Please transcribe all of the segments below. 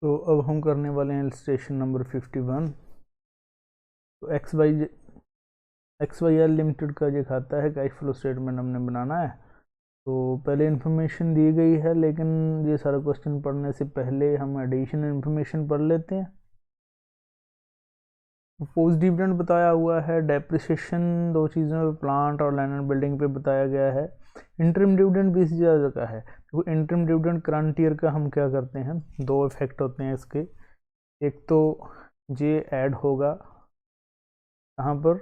तो अब हम करने वाले हैं इलस्ट्रेशन नंबर 51। तो एक्स वाई एल लिमिटेड का जो खाता है कैश फ्लो स्टेटमेंट हमने बनाना है। तो पहले इन्फॉर्मेशन दी गई है, लेकिन ये सारा क्वेश्चन पढ़ने से पहले हम एडिशनल इन्फॉर्मेशन पढ़ लेते हैं। पोस्ट डिविडेंड बताया हुआ है, डेप्रिसिएशन दो चीज़ों पे, प्लांट और लैंड एंड बिल्डिंग पे बताया गया है। इंटरिम डिविडेंड 20,000 का है। तो इंटरिम डिविडेंड करंट ईयर का हम क्या करते हैं, दो इफेक्ट होते हैं इसके। एक तो ये ऐड होगा कहाँ पर,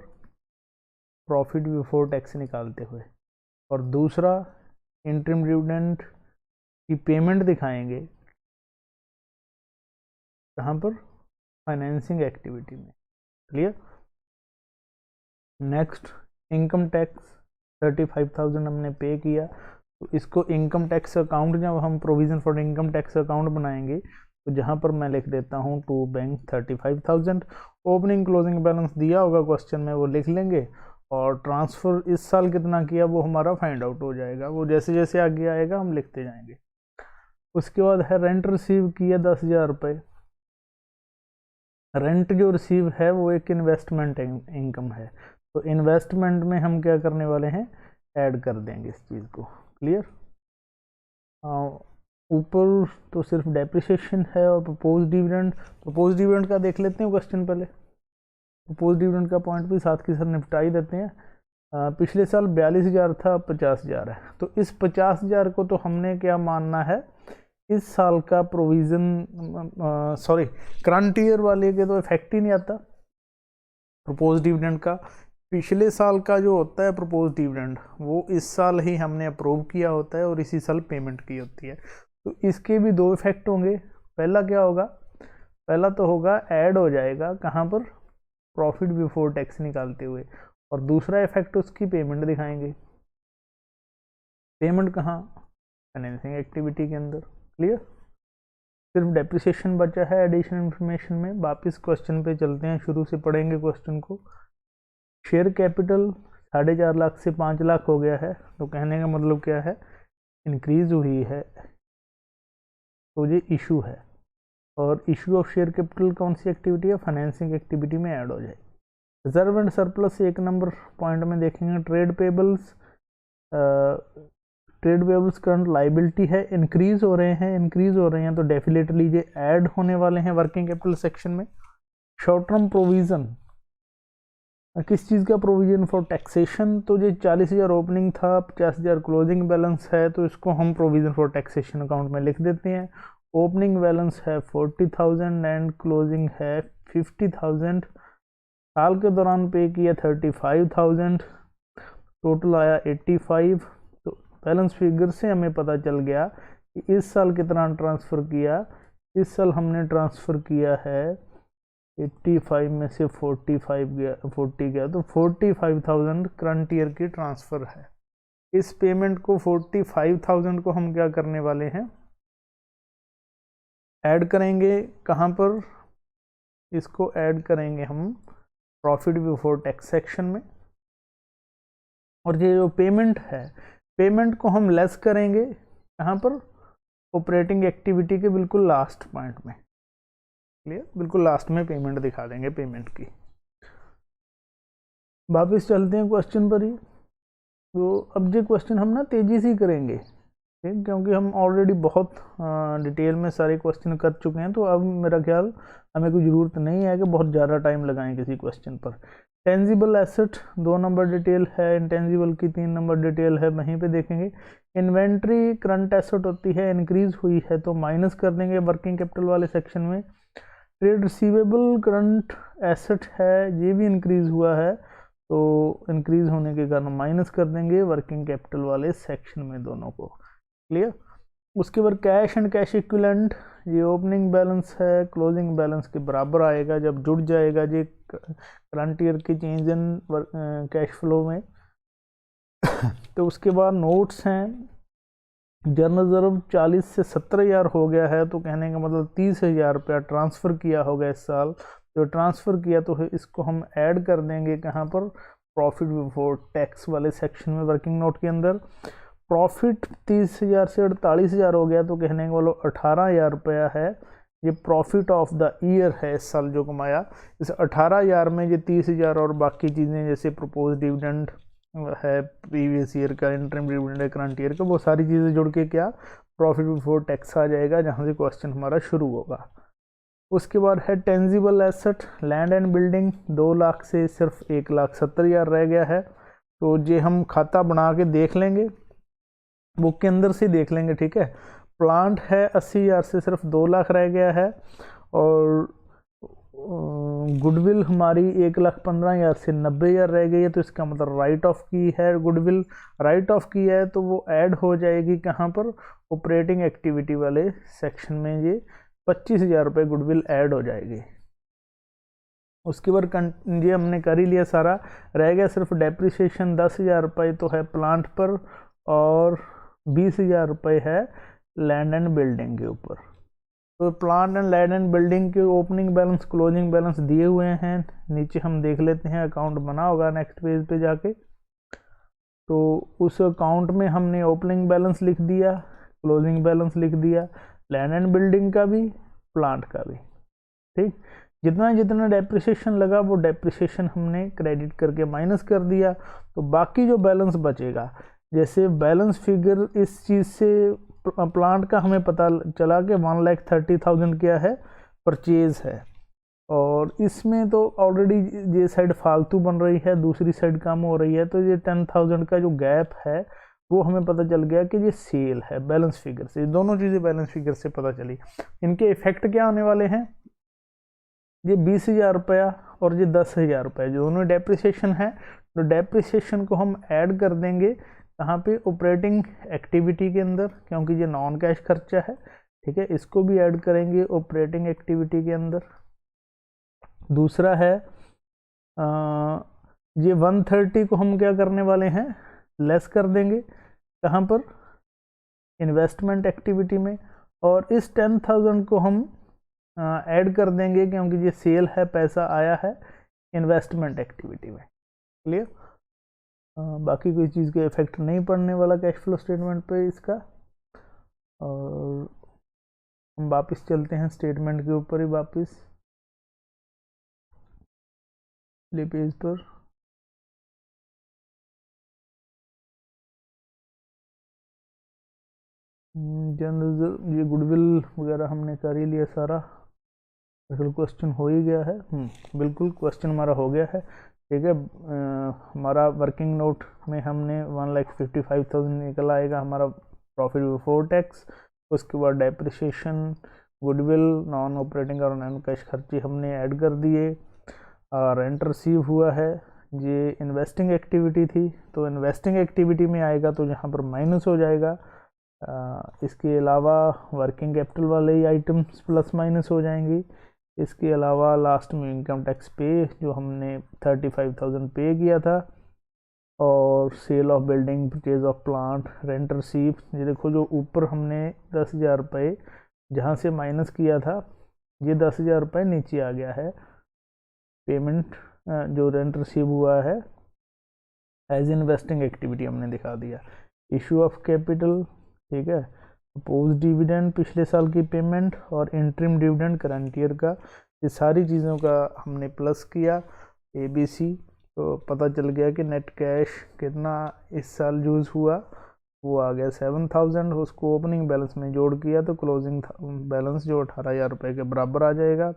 प्रॉफिट बिफोर टैक्स निकालते हुए, और दूसरा इंटरिम डिविडेंड की पेमेंट दिखाएंगे कहाँ पर, फाइनेंसिंग एक्टिविटी में। क्लियर। नेक्स्ट, इनकम टैक्स 35,000 हमने पे किया, तो इसको इनकम टैक्स अकाउंट, जब हम provision for income tax account बनाएंगे तो जहाँ पर मैं लिख देता हूँ to bank 35,000। Opening closing balance दिया होगा क्वेश्चन में, वो लिख लेंगे, और ट्रांसफ़र इस साल कितना किया वो हमारा फाइंड आउट हो जाएगा। वो जैसे जैसे आगे आएगा हम लिखते जाएंगे। उसके बाद है रेंट रिसीव किया 10,000 रुपये। रेंट जो रिसीव है वो एक इन्वेस्टमेंट इनकम है, तो इन्वेस्टमेंट में हम क्या करने वाले हैं, ऐड कर देंगे इस चीज़ को। क्लियर। ऊपर तो सिर्फ डेप्रिसिएशन है और प्रपोज डिविडेंड का देख लेते हैं क्वेश्चन पहले। प्रपोज डिविडेंड का पॉइंट भी साथ के साथ निपटा ही देते हैं। पिछले साल 42,000 था, 50,000 है। तो इस 50,000 को तो हमने क्या मानना है, इस साल का प्रोविज़न, सॉरी करंट ईयर वाले के तो इफेक्ट ही नहीं आता प्रपोज डिविडेंड का। पिछले साल का जो होता है प्रपोज डिविडेंड, वो इस साल ही हमने अप्रूव किया होता है और इसी साल पेमेंट की होती है। तो इसके भी दो इफेक्ट होंगे। पहला क्या होगा, पहला तो होगा ऐड हो जाएगा कहाँ पर, प्रॉफिट बिफोर टैक्स निकालते हुए, और दूसरा इफेक्ट उसकी पेमेंट दिखाएंगे। पेमेंट कहाँ, फाइनेंसिंग एक्टिविटी के अंदर। क्लियर। सिर्फ डेप्रिसिएशन बचा है एडिशनल इन्फॉर्मेशन में। वापिस क्वेश्चन पे चलते हैं, शुरू से पढ़ेंगे क्वेश्चन को। शेयर कैपिटल 4.5 लाख से 5 लाख हो गया है, तो कहने का मतलब क्या है, इंक्रीज हुई है, तो ये इशू है। और इशू ऑफ शेयर कैपिटल कौन सी एक्टिविटी है, फाइनेंसिंग एक्टिविटी में ऐड हो जाए। Reserve and surplus 1 number point में देखेंगे। ट्रेड पेबल्स करंट लाइबिलिटी है, इंक्रीज हो रहे हैं, तो डेफिनेटली ये ऐड होने वाले हैं वर्किंग कैपिटल सेक्शन में। शॉर्ट टर्म प्रोविजन, किस चीज़ का प्रोविजन, फॉर टैक्सेशन। तो ये 40,000 ओपनिंग था, 50,000 क्लोजिंग बैलेंस है, तो इसको हम प्रोविजन फॉर टैक्सेशन अकाउंट में लिख देते हैं। ओपनिंग बैलेंस है 40,000 एंड क्लोजिंग है 50,000। साल के दौरान पे किया 35,000, टोटल आया 85। तो बैलेंस फिगर से हमें पता चल गया कि इस साल कितना ट्रांसफ़र किया। इस साल हमने ट्रांसफ़र किया है 85 में से 40 गया, तो 45,000 करंट ईयर की ट्रांसफ़र है। इस पेमेंट को 45,000 को हम क्या करने वाले हैं, ऐड करेंगे कहाँ पर, इसको ऐड करेंगे हम प्रॉफिट बिफोर टैक्स सेक्शन में। और ये जो पेमेंट है, पेमेंट को हम लेस करेंगे कहाँ पर, ऑपरेटिंग एक्टिविटी के बिल्कुल लास्ट पॉइंट में। क्लियर, बिल्कुल लास्ट में पेमेंट दिखा देंगे पेमेंट की। वापस चलते हैं क्वेश्चन पर ही। तो अब ये क्वेश्चन हम ना तेज़ी से करेंगे, ठीक, क्योंकि हम ऑलरेडी बहुत डिटेल में सारे क्वेश्चन कर चुके हैं। तो अब मेरा ख्याल हमें कोई ज़रूरत नहीं है कि बहुत ज़्यादा टाइम लगाएं किसी क्वेश्चन पर। टेंजिबल एसेट 2 नंबर डिटेल है, इंटेंजिबल की 3 नंबर डिटेल है, वहीं पे देखेंगे। इन्वेंट्री करंट एसेट होती है, इंक्रीज हुई है तो माइनस कर देंगे वर्किंग कैपिटल वाले सेक्शन में। ट्रेड रिसीवेबल करंट एसेट है, ये भी इंक्रीज हुआ है, तो इंक्रीज होने के कारण माइनस कर देंगे वर्किंग कैपिटल वाले सेक्शन में, दोनों को। क्लियर। उसके बाद कैश एंड कैश इक्विवेलेंट, ये ओपनिंग बैलेंस है, क्लोजिंग बैलेंस के बराबर आएगा जब जुड़ जाएगा ये करंट ईयर की चेंज इन कैश फ्लो में। तो उसके बाद नोट्स हैं। जनरल रिजर्व 40 से 70,000 हो गया है, तो कहने का मतलब 30,000 रुपया ट्रांसफ़र किया होगा इस साल। जो ट्रांसफ़र किया तो इसको हम ऐड कर देंगे कहाँ पर, प्रॉफिट बिफोर टैक्स वाले सेक्शन में, वर्किंग नोट के अंदर। प्रॉफिट 30,000 से 48,000 हो गया, तो कहने का मतलब 18,000 रुपया है, ये प्रॉफिट ऑफ द ईयर है इस साल जो कमाया। इस 18,000 में ये 30,000 और बाकी चीज़ें जैसे प्रपोज डिविडेंड है, प्रीवियस ईयर का इंटरिम डिविडेंड है, करंट ईयर का, वो सारी चीज़ें जुड़ के क्या प्रॉफिट बिफोर टैक्स आ जाएगा, जहाँ से क्वेश्चन हमारा शुरू होगा। उसके बाद है tangible asset, land and building 2 lakh से सिर्फ 1,70,000 रह गया है। तो ये हम खाता बना के देख लेंगे, बुक के अंदर से देख लेंगे, ठीक है। प्लांट है 80,000 से सिर्फ 2 लाख रह गया है, और गुडविल हमारी 1,15,000 से 90,000 रह गई है। तो इसका मतलब राइट ऑफ की है, गुडविल राइट ऑफ की है, तो वो ऐड हो जाएगी कहाँ पर, ऑपरेटिंग एक्टिविटी वाले सेक्शन में। ये 25,000 रुपये गुडविल ऐड हो जाएगी। उसके बाद ये हमने कर ही लिया सारा, रह गया सिर्फ डेप्रिसिएशन 10,000 रुपये तो है प्लांट पर, और 20,000 रुपये है लैंड एंड बिल्डिंग के ऊपर। तो plant and land and building के ओपनिंग बैलेंस क्लोजिंग बैलेंस दिए हुए हैं, नीचे हम देख लेते हैं, अकाउंट बना होगा नेक्स्ट पेज पे जाके। तो उस अकाउंट में हमने ओपनिंग बैलेंस लिख दिया, क्लोजिंग बैलेंस लिख दिया, लैंड एंड बिल्डिंग का भी, प्लांट का भी, ठीक। जितना जितना डेप्रिसिएशन लगा वो डेप्रिसिएशन हमने क्रेडिट करके माइनस कर दिया। तो बाकी जो बैलेंस बचेगा, जैसे बैलेंस फिगर इस चीज़ से प्लांट का हमें पता चला कि 1,30,000 क्या है, परचेज है, और इसमें तो ऑलरेडी ये साइड फालतू बन रही है, दूसरी साइड कम हो रही है, तो ये 10,000 का जो गैप है वो हमें पता चल गया कि ये सेल है बैलेंस फिगर से। दोनों चीज़ें बैलेंस फिगर से पता चली। इनके इफेक्ट क्या होने वाले हैं, ये 20,000 रुपया और ये 10,000 रुपये जो दोनों डेप्रिसिएशन है, तो डेप्रिसिएशन को हम ऐड कर देंगे कहाँ पे, ऑपरेटिंग एक्टिविटी के अंदर, क्योंकि ये नॉन कैश खर्चा है, ठीक है। इसको भी ऐड करेंगे ऑपरेटिंग एक्टिविटी के अंदर। दूसरा है ये 130 को हम क्या करने वाले हैं, लेस कर देंगे कहाँ पर, इन्वेस्टमेंट एक्टिविटी में, और इस 10,000 को हम ऐड कर देंगे क्योंकि ये सेल है, पैसा आया है इन्वेस्टमेंट एक्टिविटी में। क्लियर। बाकी कोई चीज़ का इफेक्ट नहीं पड़ने वाला कैश फ्लो स्टेटमेंट पे इसका। और हम वापस चलते हैं स्टेटमेंट के ऊपर ही, वापस ले पेज पर। जनरल ये गुडविल वगैरह हमने कर ही लिया सारा, बिल्कुल क्वेश्चन हो ही गया है। बिल्कुल क्वेश्चन हमारा हो गया है, ठीक है। हमारा वर्किंग नोट में हमने 1,55,000 निकल आएगा हमारा प्रॉफिट बिफोर टैक्स। उसके बाद डेप्रिसिएशन, गुडविल, नॉन ऑपरेटिंग और नॉन कैश खर्चे हमने ऐड कर दिए। रेंट रिसीव हुआ है, ये इन्वेस्टिंग एक्टिविटी थी, तो इन्वेस्टिंग एक्टिविटी में आएगा तो यहाँ पर माइनस हो जाएगा। इसके अलावा वर्किंग कैपिटल वाले ही आइटम्स प्लस माइनस हो जाएंगी। इसके अलावा लास्ट में इनकम टैक्स पे जो हमने 35,000 पे किया था, और sale of building, purchase of plant, rent receive. ये देखो जो ऊपर हमने 10,000 रुपये जहाँ से माइनस किया था, ये 10,000 रुपये नीचे आ गया है। पेमेंट जो रेंट रिसीव हुआ है एज इन्वेस्टिंग एक्टिविटी हमने दिखा दिया। इशू ऑफ कैपिटल, ठीक है। प्रपोज डिविडेंड पिछले साल की पेमेंट, और इंटरिम डिविडेंड करंट ईयर का, ये सारी चीज़ों का हमने प्लस किया ABC। तो पता चल गया कि नेट कैश कितना इस साल यूज़ हुआ, वो आ गया 7,000। उसको ओपनिंग बैलेंस में जोड़ किया तो क्लोजिंग बैलेंस जो 18,000 रुपये के बराबर आ जाएगा।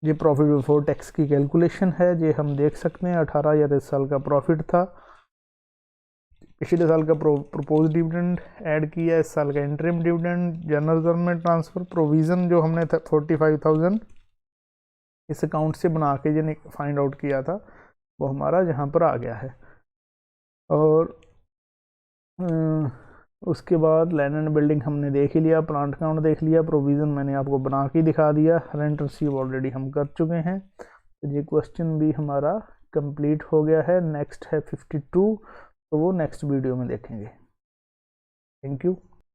ये प्रॉफिट बिफोर टैक्स की कैलकुलेशन है, ये हम देख सकते हैं 18,000 इस साल का प्रॉफिट था। पिछले साल का प्रपोज डिविडेंड ऐड किया, इस साल का इंटरिम डिविडेंड, जनरल रिजर्व में ट्रांसफ़र, प्रोविज़न जो हमने 45,000 इस अकाउंट से बना के जो फाइंड आउट किया था वो हमारा यहाँ पर आ गया है। और उसके बाद लैंड एंड बिल्डिंग हमने देख ही लिया, प्लांट अकाउंट देख लिया, प्रोविज़न मैंने आपको बना के दिखा दिया, रेंट रिसीव ऑलरेडी हम कर चुके हैं। तो ये क्वेश्चन भी हमारा कंप्लीट हो गया है। नेक्स्ट है 52, तो वो नेक्स्ट वीडियो में देखेंगे। Thank you.